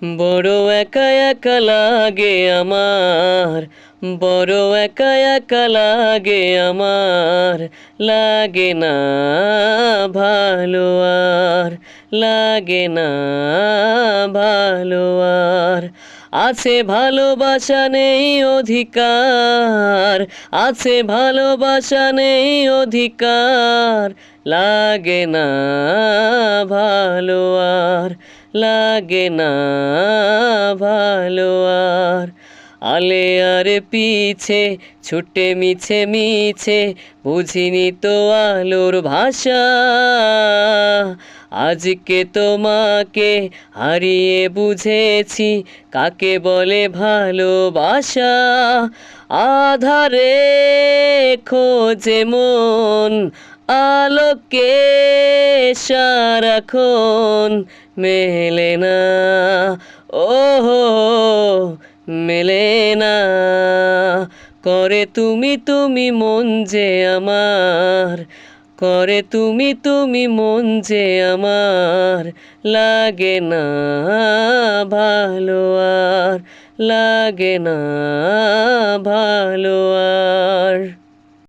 বড় একা একা লাগে আমার, বড় একা একা লাগে আমার, লাগে না ভালো আর, লাগে না ভালো আর। আছে ভালোবাসা নেই অধিকার, আছে ভালোবাসা নেই অধিকার, লাগে না ভালো আর, লাগে না ভালো আর। আলে আর পিছে ছুটে মিছে মিছে, বুঝিনি তো আলোর ভাষা। আজকে তোমাকে হারিয়ে বুঝেছি কাকে বলে ভালোবাসা। আধারে খোঁজে মন আলোকে সারাক্ষণ, মেলে না ও মেলে না। করে তুমি তুমি মন যে আমার, করে তুমি তুমি মন যে আমার, লাগে না ভালো আর, লাগে না ভালো আর।